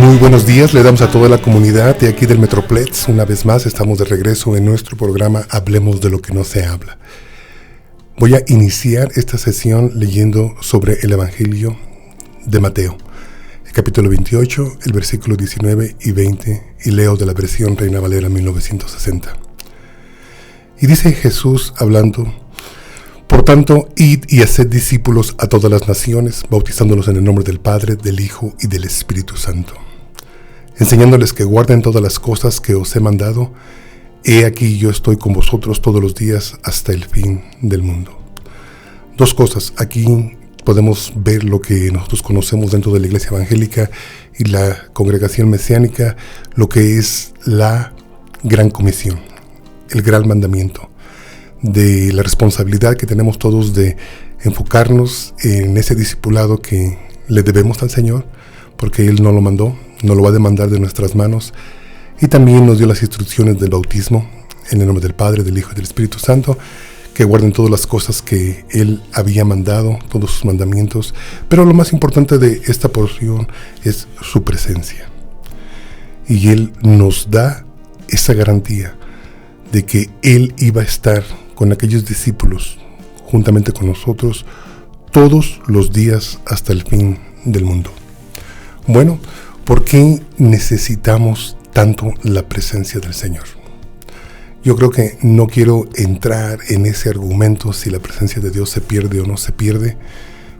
Muy buenos días, le damos a toda la comunidad de aquí del Metroplex. Una vez más estamos de regreso en nuestro programa Hablemos de lo que no se habla. Voy a iniciar esta sesión leyendo sobre el Evangelio de Mateo, el capítulo 28, el versículo 19 y 20, y leo de la versión Reina Valera 1960. Y dice Jesús hablando: por tanto, id y haced discípulos a todas las naciones, bautizándolos en el nombre del Padre, del Hijo y del Espíritu Santo, enseñándoles que guarden todas las cosas que os he mandado. He aquí yo estoy con vosotros todos los días hasta el fin del mundo. Dos cosas. Aquí podemos ver lo que nosotros conocemos dentro de la Iglesia Evangélica y la Congregación Mesiánica, lo que es la Gran Comisión, el Gran Mandamiento, de la responsabilidad que tenemos todos de enfocarnos en ese discipulado que le debemos al Señor, porque Él nos lo mandó, nos lo va a demandar de nuestras manos, y también nos dio las instrucciones del bautismo, en el nombre del Padre, del Hijo y del Espíritu Santo, que guarden todas las cosas que Él había mandado, todos sus mandamientos. Pero lo más importante de esta porción es su presencia. Y Él nos da esa garantía de que Él iba a estar con aquellos discípulos, juntamente con nosotros, todos los días hasta el fin del mundo. Bueno, ¿por qué necesitamos tanto la presencia del Señor? Yo creo que no quiero entrar en ese argumento si la presencia de Dios se pierde o no se pierde,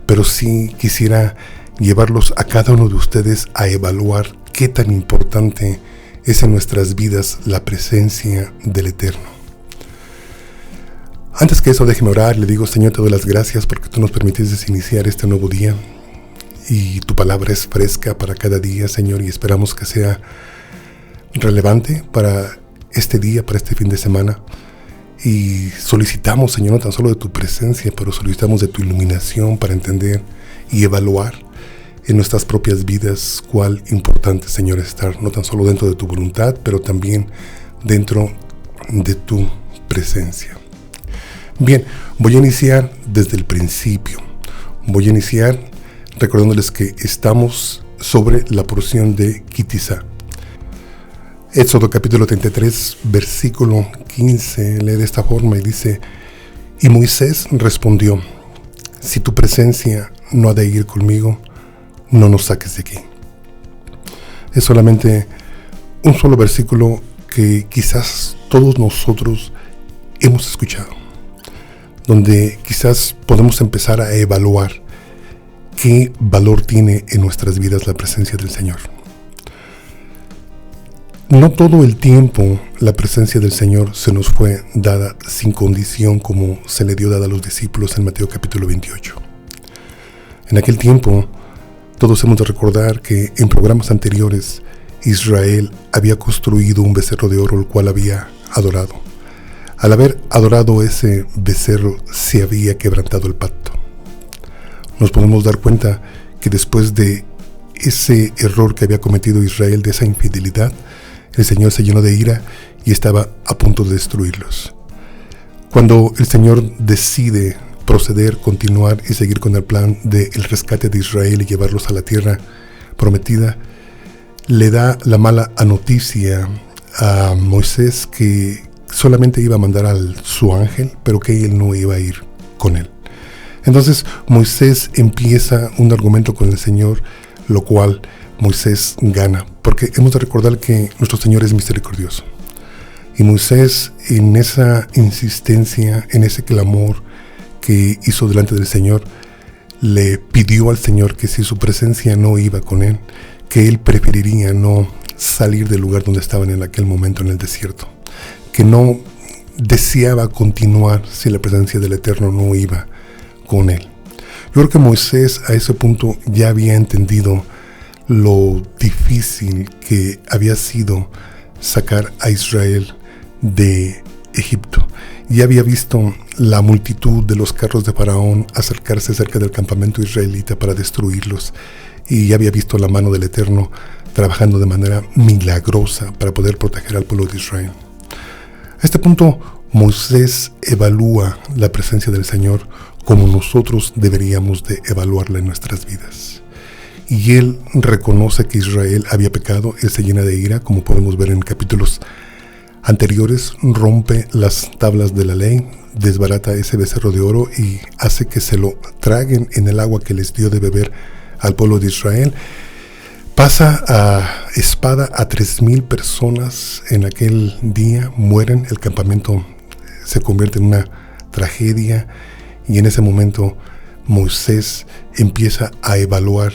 pero sí quisiera llevarlos a cada uno de ustedes a evaluar qué tan importante es en nuestras vidas la presencia del Eterno. Antes que eso, déjeme orar. Le digo: Señor, te doy las gracias porque tú nos permitiste iniciar este nuevo día, y tu palabra es fresca para cada día, Señor, y esperamos que sea relevante para este día, para este fin de semana. Y solicitamos, Señor, no tan solo de tu presencia, pero solicitamos de tu iluminación para entender y evaluar en nuestras propias vidas cuál importante, Señor, es estar no tan solo dentro de tu voluntad, pero también dentro de tu presencia. Bien, voy a iniciar desde el principio. Voy a iniciar recordándoles que estamos sobre la porción de Ki Tisa. Éxodo capítulo 33, versículo 15, lee de esta forma y dice: y Moisés respondió: si tu presencia no ha de ir conmigo, no nos saques de aquí. Es solamente un solo versículo que quizás todos nosotros hemos escuchado, donde quizás podemos empezar a evaluar qué valor tiene en nuestras vidas la presencia del Señor. No todo el tiempo la presencia del Señor se nos fue dada sin condición, como se le dio dada a los discípulos en Mateo capítulo 28. En aquel tiempo, todos hemos de recordar que en programas anteriores Israel había construido un becerro de oro, el cual había adorado. Al haber adorado ese becerro, se había quebrantado el pacto. Nos podemos dar cuenta que después de ese error que había cometido Israel, de esa infidelidad, el Señor se llenó de ira y estaba a punto de destruirlos. Cuando el Señor decide proceder, continuar y seguir con el plan del rescate de Israel y llevarlos a la tierra prometida, le da la mala noticia a Moisés que solamente iba a mandar a su ángel, pero que él no iba a ir con él. Entonces Moisés empieza un argumento con el Señor, lo cual Moisés gana, porque hemos de recordar que nuestro Señor es misericordioso. Y Moisés, en esa insistencia, en ese clamor que hizo delante del Señor, le pidió al Señor que si su presencia no iba con él, que él preferiría no salir del lugar donde estaban en aquel momento en el desierto, que no deseaba continuar si la presencia del Eterno no iba con él. Yo creo que Moisés a ese punto ya había entendido lo difícil que había sido sacar a Israel de Egipto. Ya había visto la multitud de los carros de Faraón acercarse cerca del campamento israelita para destruirlos, y ya había visto la mano del Eterno trabajando de manera milagrosa para poder proteger al pueblo de Israel. A este punto, Moisés evalúa la presencia del Señor como nosotros deberíamos de evaluarla en nuestras vidas. y él reconoce que Israel había pecado. Él se llena de ira, como podemos ver en capítulos anteriores, rompe las tablas de la ley, desbarata ese becerro de oro y hace que se lo traguen en el agua que les dio de beber al pueblo de Israel. Pasa a espada a 3,000 personas en aquel día, mueren, el campamento se convierte en una tragedia, y en ese momento Moisés empieza a evaluar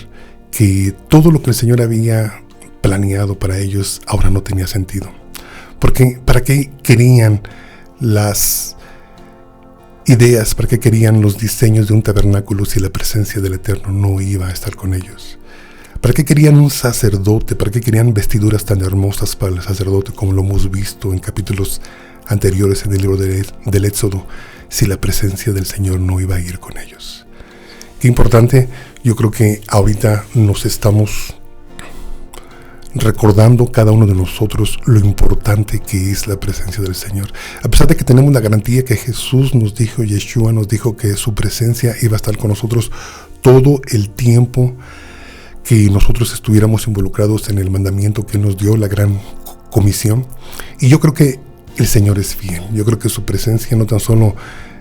que todo lo que el Señor había planeado para ellos ahora no tenía sentido. Porque ¿para qué querían las ideas, para qué querían los diseños de un tabernáculo si la presencia del Eterno no iba a estar con ellos? ¿Para qué querían un sacerdote? ¿Para qué querían vestiduras tan hermosas para el sacerdote como lo hemos visto en capítulos anteriores en el libro del Éxodo, si la presencia del Señor no iba a ir con ellos? Qué importante. Yo creo que ahorita nos estamos recordando cada uno de nosotros lo importante que es la presencia del Señor. A pesar de que tenemos la garantía que Jesús nos dijo, Yeshua nos dijo que su presencia iba a estar con nosotros todo el tiempo que nosotros estuviéramos involucrados en el mandamiento que nos dio, la gran comisión. Y yo creo que el Señor es fiel. Yo creo que su presencia no tan solo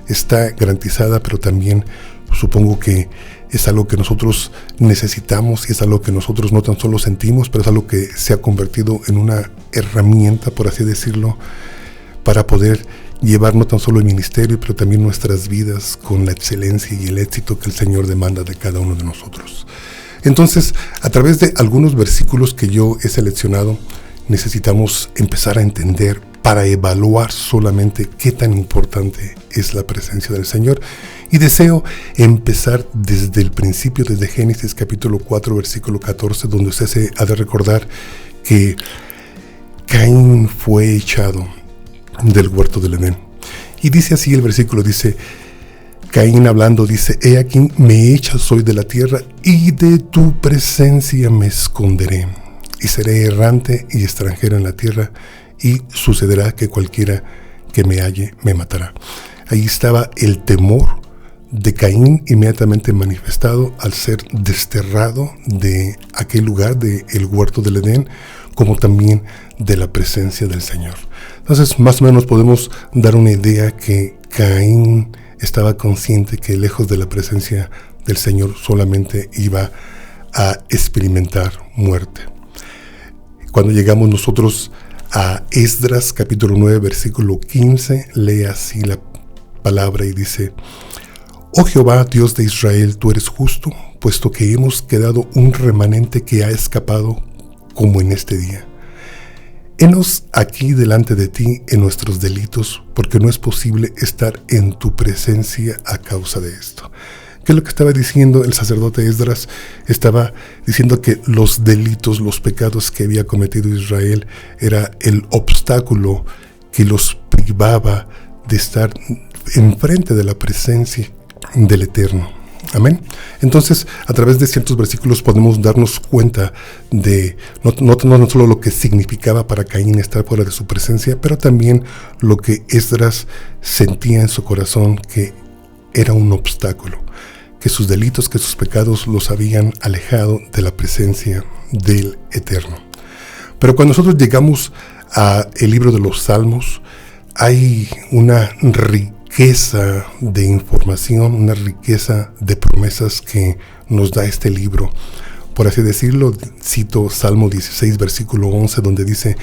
está garantizada, pero también supongo que es algo que nosotros necesitamos, y es algo que nosotros no tan solo sentimos, pero es algo que se ha convertido en una herramienta, por así decirlo, para poder llevar no tan solo el ministerio, pero también nuestras vidas con la excelencia y el éxito que el Señor demanda de cada uno de nosotros. Entonces, a través de algunos versículos que yo he seleccionado, necesitamos empezar a entender, para evaluar solamente qué tan importante es la presencia del Señor. Y deseo empezar desde el principio, desde Génesis capítulo 4, versículo 14, donde usted se ha de recordar que Caín fue echado del huerto del Edén. Y dice así el versículo, dice, Caín hablando, dice, he aquí me echas soy de la tierra, y de tu presencia me esconderé, y seré errante y extranjero en la tierra, y sucederá que cualquiera que me halle me matará. Ahí estaba el temor de Caín inmediatamente manifestado al ser desterrado de aquel lugar, del huerto del Edén, como también de la presencia del Señor. Entonces, más o menos podemos dar una idea que Caín estaba consciente que lejos de la presencia del Señor solamente iba a experimentar muerte. Cuando llegamos nosotros a Esdras capítulo 9 versículo 15, lee así la palabra y dice, oh Jehová, Dios de Israel, tú eres justo, puesto que hemos quedado un remanente que ha escapado como en este día. Henos aquí delante de ti en nuestros delitos, porque no es posible estar en tu presencia a causa de esto. ¿Qué es lo que estaba diciendo el sacerdote Esdras? Estaba diciendo que los delitos, los pecados que había cometido Israel era el obstáculo que los privaba de estar enfrente de la presencia del Eterno. Amén. Entonces, a través de ciertos versículos podemos darnos cuenta de no solo lo que significaba para Caín estar fuera de su presencia, pero también lo que Esdras sentía en su corazón, que era un obstáculo, que sus delitos, que sus pecados los habían alejado de la presencia del Eterno. Pero cuando nosotros llegamos al libro de los Salmos, hay una riqueza de información, una riqueza de promesas que nos da este libro. Por así decirlo, cito Salmo 16, versículo 11, donde dice,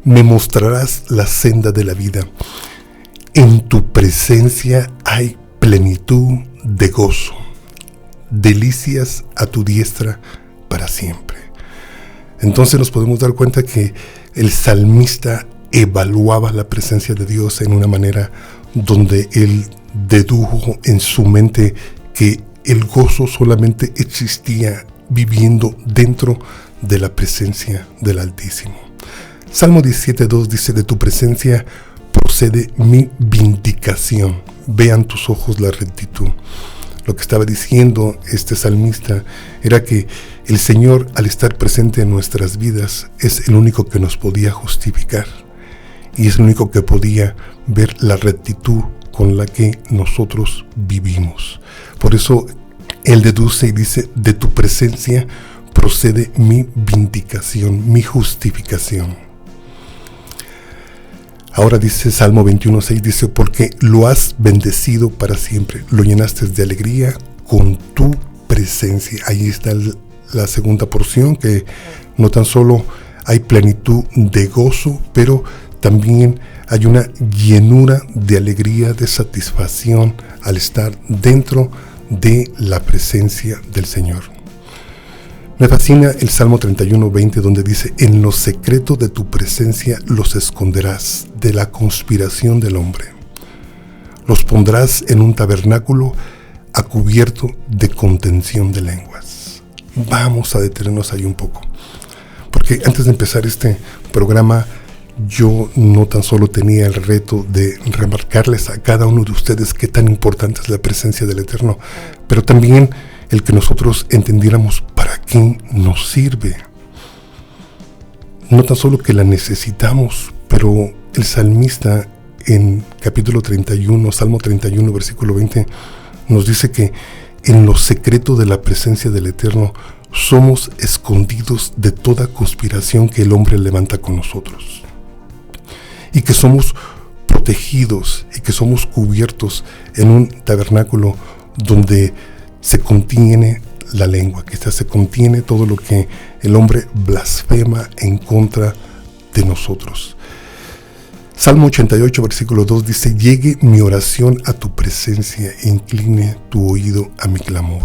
me mostrarás la senda de la vida. En tu presencia hay plenitud de gozo, delicias a tu diestra para siempre. Entonces nos podemos dar cuenta que el salmista evaluaba la presencia de Dios en una manera donde él dedujo en su mente que el gozo solamente existía viviendo dentro de la presencia del Altísimo. Salmo 17:2 dice, de tu presencia procede mi vindicación, vean tus ojos la rectitud. Lo que estaba diciendo este salmista era que el Señor, al estar presente en nuestras vidas, es el único que nos podía justificar y es el único que podía ver la rectitud con la que nosotros vivimos. Por eso él deduce y dice, de tu presencia procede mi vindicación, mi justificación. Ahora dice Salmo 21:6, dice, porque lo has bendecido para siempre, lo llenaste de alegría con tu presencia. Ahí está la segunda porción, que no tan solo hay plenitud de gozo, pero también hay una llenura de alegría, de satisfacción al estar dentro de la presencia del Señor. Me fascina el Salmo 31:20, donde dice, en lo secreto de tu presencia los esconderás de la conspiración del hombre. Los pondrás en un tabernáculo a cubierto de contención de lenguas. Vamos a detenernos ahí un poco, porque antes de empezar este programa, yo no tan solo tenía el reto de remarcarles a cada uno de ustedes qué tan importante es la presencia del Eterno, pero también el que nosotros entendiéramos para qué nos sirve. No tan solo que la necesitamos, pero el salmista en capítulo 31, Salmo 31, versículo 20, nos dice que en lo secreto de la presencia del Eterno somos escondidos de toda conspiración que el hombre levanta con nosotros. Y que somos protegidos y que somos cubiertos en un tabernáculo donde se contiene la lengua, que se contiene todo lo que el hombre blasfema en contra de nosotros. Salmo 88, versículo 2 dice, llegue mi oración a tu presencia e incline tu oído a mi clamor.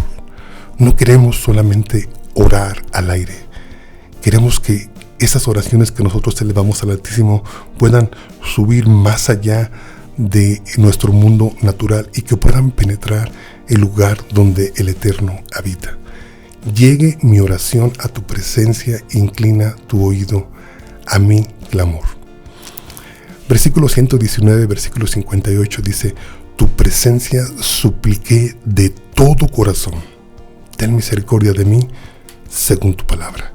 No queremos solamente orar al aire, queremos que esas oraciones que nosotros elevamos al Altísimo puedan subir más allá de nuestro mundo natural y que puedan penetrar el lugar donde el Eterno habita. Llegue mi oración a tu presencia, inclina tu oído a mi clamor. Versículo 119, versículo 58 dice, tu presencia supliqué de todo corazón. Ten misericordia de mí según tu palabra.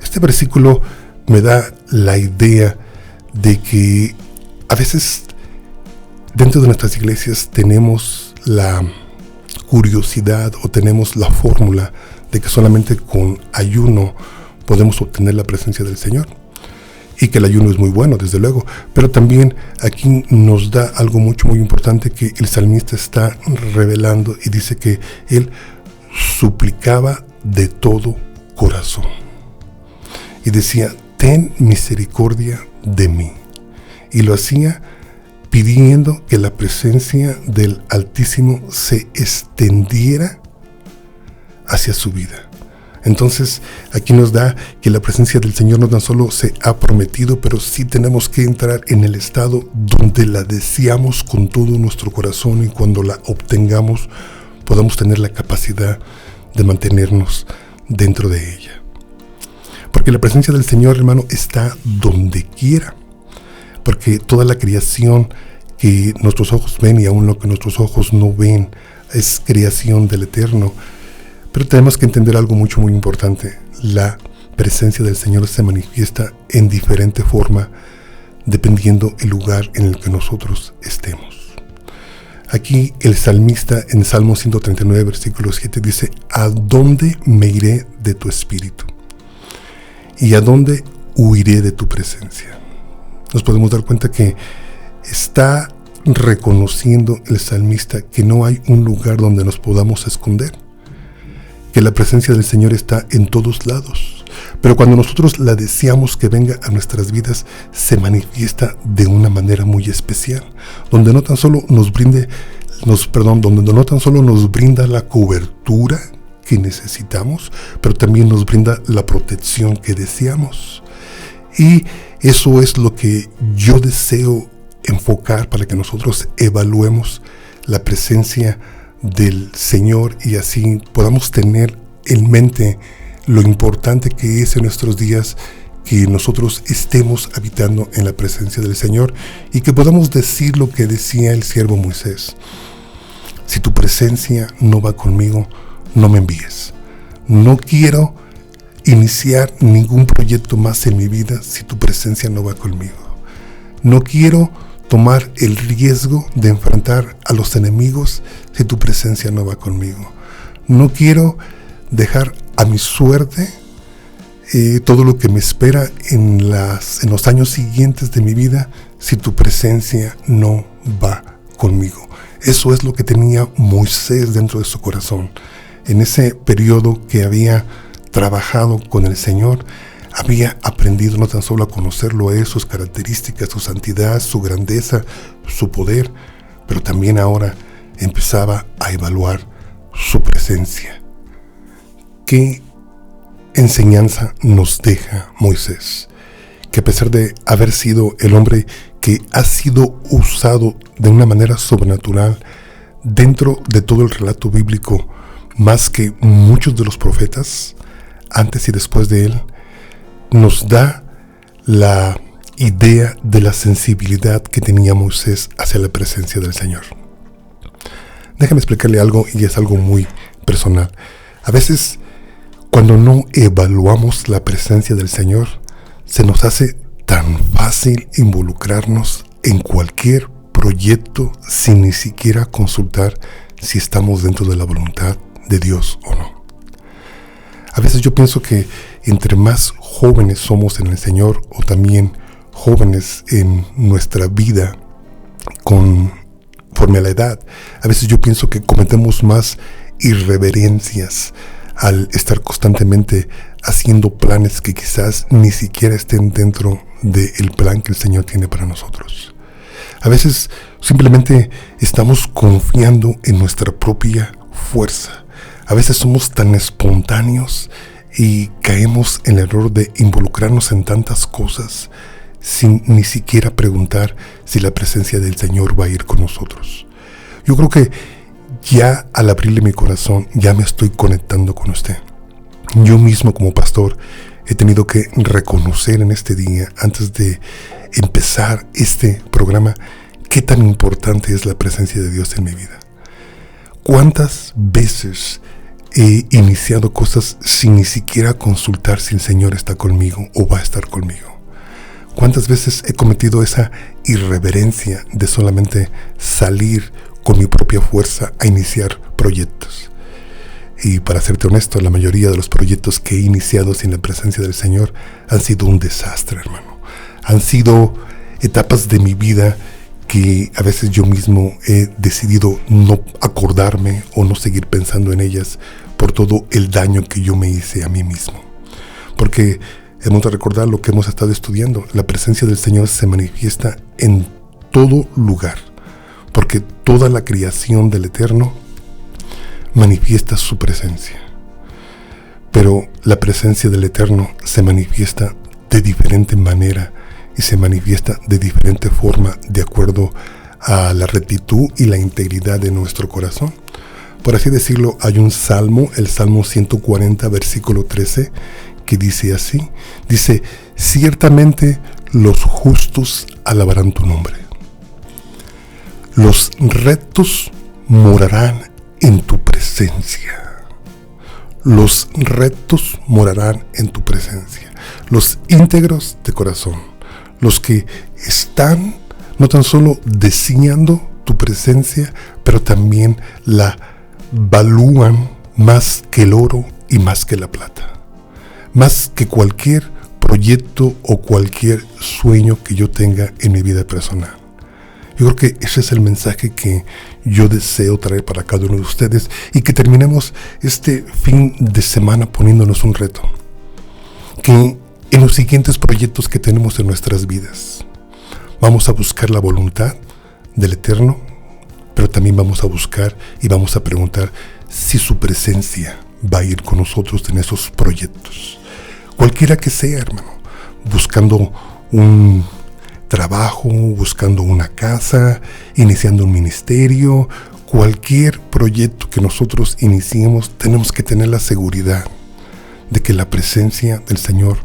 Este versículo me da la idea de que a veces dentro de nuestras iglesias tenemos la curiosidad o tenemos la fórmula de que solamente con ayuno podemos obtener la presencia del Señor, y que el ayuno es muy bueno, desde luego, pero también aquí nos da algo muy importante que el salmista está revelando, y dice que él suplicaba de todo corazón y decía, ten misericordia de mí, y lo hacía pidiendo que la presencia del Altísimo se extendiera hacia su vida. Entonces aquí nos da que la presencia del Señor no tan solo se ha prometido, pero sí tenemos que entrar en el estado donde la deseamos con todo nuestro corazón, y cuando la obtengamos podamos tener la capacidad de mantenernos dentro de ella. Porque la presencia del Señor, hermano, está donde quiera. Porque toda la creación que nuestros ojos ven y aún lo que nuestros ojos no ven es creación del Eterno. Pero tenemos que entender algo muy importante. La presencia del Señor se manifiesta en diferente forma dependiendo el lugar en el que nosotros estemos. Aquí el salmista en Salmo 139, versículo 7 dice, ¿a dónde me iré de tu espíritu? ¿Y a dónde huiré de tu presencia? Nos podemos dar cuenta que está reconociendo el salmista que no hay un lugar donde nos podamos esconder, que la presencia del Señor está en todos lados, pero cuando nosotros la deseamos que venga a nuestras vidas, se manifiesta de una manera muy especial, donde no tan solo nos brinda la cobertura que necesitamos, pero también nos brinda la protección que deseamos. Y eso es lo que yo deseo enfocar para que nosotros evaluemos la presencia del Señor y así podamos tener en mente lo importante que es en nuestros días que nosotros estemos habitando en la presencia del Señor, y que podamos decir lo que decía el siervo Moisés: si tu presencia no va conmigo, no me envíes. No quiero iniciar ningún proyecto más en mi vida si tu presencia no va conmigo. No quiero tomar el riesgo de enfrentar a los enemigos si tu presencia no va conmigo. No quiero dejar a mi suerte todo lo que me espera en los años siguientes de mi vida si tu presencia no va conmigo. Eso es lo que tenía Moisés dentro de su corazón. En ese periodo que había trabajado con el Señor, había aprendido no tan solo a conocerlo a él, sus características, su santidad, su grandeza, su poder, pero también ahora empezaba a evaluar su presencia. ¿Qué enseñanza nos deja Moisés? Que a pesar de haber sido el hombre que ha sido usado de una manera sobrenatural dentro de todo el relato bíblico, más que muchos de los profetas, antes y después de él, nos da la idea de la sensibilidad que tenía Moisés hacia la presencia del Señor. Déjame explicarle algo, y es algo muy personal. A veces, cuando no evaluamos la presencia del Señor, se nos hace tan fácil involucrarnos en cualquier proyecto sin ni siquiera consultar si estamos dentro de la voluntad de Dios o no. A veces yo pienso que entre más jóvenes somos en el Señor, o también jóvenes en nuestra vida conforme a la edad, a veces yo pienso que cometemos más irreverencias al estar constantemente haciendo planes que quizás ni siquiera estén dentro del plan que el Señor tiene para nosotros. A veces simplemente estamos confiando en nuestra propia fuerza. A veces somos tan espontáneos y caemos en el error de involucrarnos en tantas cosas sin ni siquiera preguntar si la presencia del Señor va a ir con nosotros. Yo creo que ya al abrirle mi corazón, ya me estoy conectando con usted. Yo mismo como pastor he tenido que reconocer en este día, antes de empezar este programa, qué tan importante es la presencia de Dios en mi vida. ¿Cuántas veces he iniciado cosas sin ni siquiera consultar si el Señor está conmigo o va a estar conmigo? ¿Cuántas veces he cometido esa irreverencia de solamente salir con mi propia fuerza a iniciar proyectos? Y para serte honesto, la mayoría de los proyectos que he iniciado sin la presencia del Señor han sido un desastre, hermano. Han sido etapas de mi vida que a veces yo mismo he decidido no acordarme o no seguir pensando en ellas por todo el daño que yo me hice a mí mismo. Porque hemos de recordar lo que hemos estado estudiando. La presencia del Señor se manifiesta en todo lugar, porque toda la creación del Eterno manifiesta su presencia. Pero la presencia del Eterno se manifiesta de diferente manera y se manifiesta de diferente forma de acuerdo a la rectitud y la integridad de nuestro corazón. Por así decirlo, hay un salmo, el Salmo 140, versículo 13, que dice así, dice: ciertamente los justos alabarán tu nombre. Los rectos morarán en tu presencia. Los rectos morarán en tu presencia. Los íntegros de corazón. Los que están no tan solo deseando tu presencia, pero también la valúan más que el oro y más que la plata. Más que cualquier proyecto o cualquier sueño que yo tenga en mi vida personal. Yo creo que ese es el mensaje que yo deseo traer para cada uno de ustedes, y que terminemos este fin de semana poniéndonos un reto. Que en los siguientes proyectos que tenemos en nuestras vidas, vamos a buscar la voluntad del Eterno, pero también vamos a buscar y vamos a preguntar si su presencia va a ir con nosotros en esos proyectos. Cualquiera que sea, hermano, buscando un trabajo, buscando una casa, iniciando un ministerio, cualquier proyecto que nosotros iniciemos, tenemos que tener la seguridad de que la presencia del Señor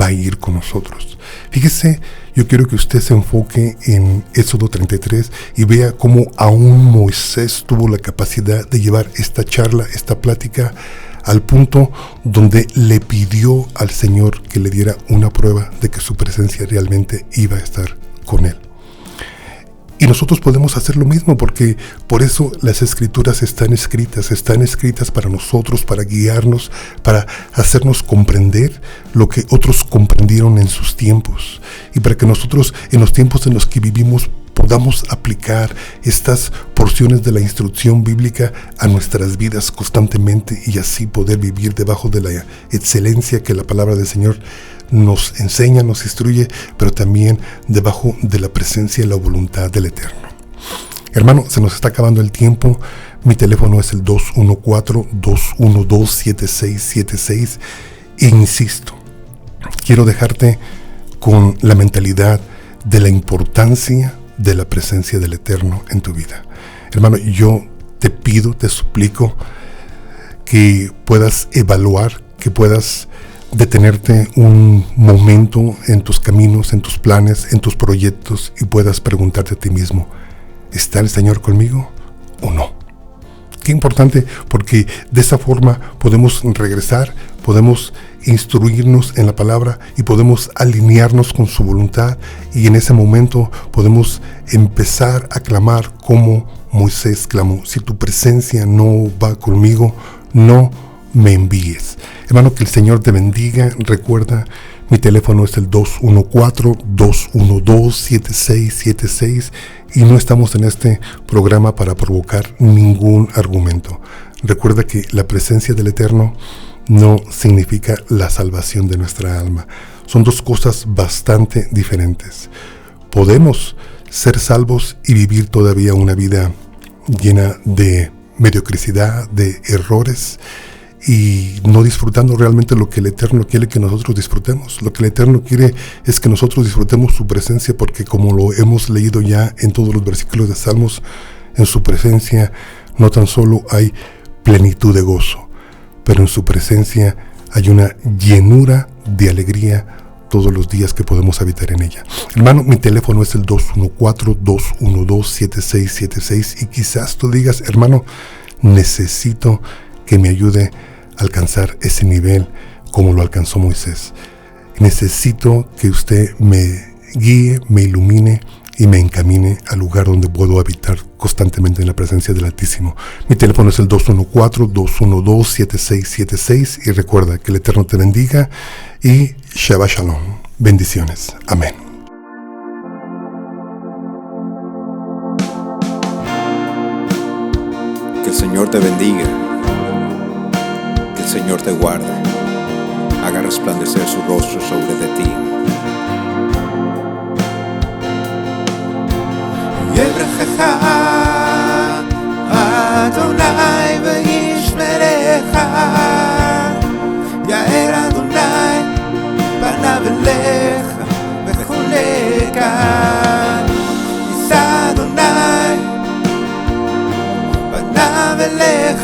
va a ir con nosotros. Fíjese, yo quiero que usted se enfoque en Éxodo 33 y vea cómo aún Moisés tuvo la capacidad de llevar esta charla, esta plática, al punto donde le pidió al Señor que le diera una prueba de que su presencia realmente iba a estar con él. Y nosotros podemos hacer lo mismo, porque por eso las escrituras están escritas para nosotros, para guiarnos, para hacernos comprender lo que otros comprendieron en sus tiempos, y para que nosotros en los tiempos en los que vivimos podamos aplicar estas porciones de la instrucción bíblica a nuestras vidas constantemente, y así poder vivir debajo de la excelencia que la palabra del Señor nos enseña, nos instruye, pero también debajo de la presencia y la voluntad del Eterno. Hermano, se nos está acabando el tiempo. Mi teléfono es el 214-212-7676. E insisto, quiero dejarte con la mentalidad de la importancia de la presencia del Eterno en tu vida. Hermano, yo te pido, te suplico que puedas evaluar, que puedas detenerte un momento en tus caminos, en tus planes, en tus proyectos, y puedas preguntarte a ti mismo: ¿está el Señor conmigo o no? Qué importante, porque de esa forma podemos regresar, podemos instruirnos en la palabra y podemos alinearnos con su voluntad, y en ese momento podemos empezar a clamar como Moisés clamó: si tu presencia no va conmigo, no me envíes. Hermano, que el Señor te bendiga. Recuerda, mi teléfono es el 214-212-7676, y no estamos en este programa para provocar ningún argumento. Recuerda que la presencia del Eterno no significa la salvación de nuestra alma. Son dos cosas bastante diferentes. Podemos ser salvos y vivir todavía una vida llena de mediocridad, de errores, y no disfrutando realmente lo que el Eterno quiere que nosotros disfrutemos. Lo que el Eterno quiere es que nosotros disfrutemos su presencia, porque como lo hemos leído ya en todos los versículos de Salmos, en su presencia no tan solo hay plenitud de gozo, pero en su presencia hay una llenura de alegría todos los días que podemos habitar en ella. Hermano, mi teléfono es el 214-212-7676, y quizás tú digas: hermano, necesito que me ayude a alcanzar ese nivel como lo alcanzó Moisés. Necesito que usted me guíe, me ilumine y me encamine al lugar donde puedo habitar constantemente en la presencia del Altísimo. Mi teléfono es el 214-212-7676, y recuerda que el Eterno te bendiga y Shabbat Shalom. Bendiciones. Amén. Que el Señor te bendiga, que el Señor te guarde, haga resplandecer su rostro sobre de ti. יברכך אדוני וישמרך, יאר אדוני פניו אליך וחונקה, יישא אדוני פניו אליך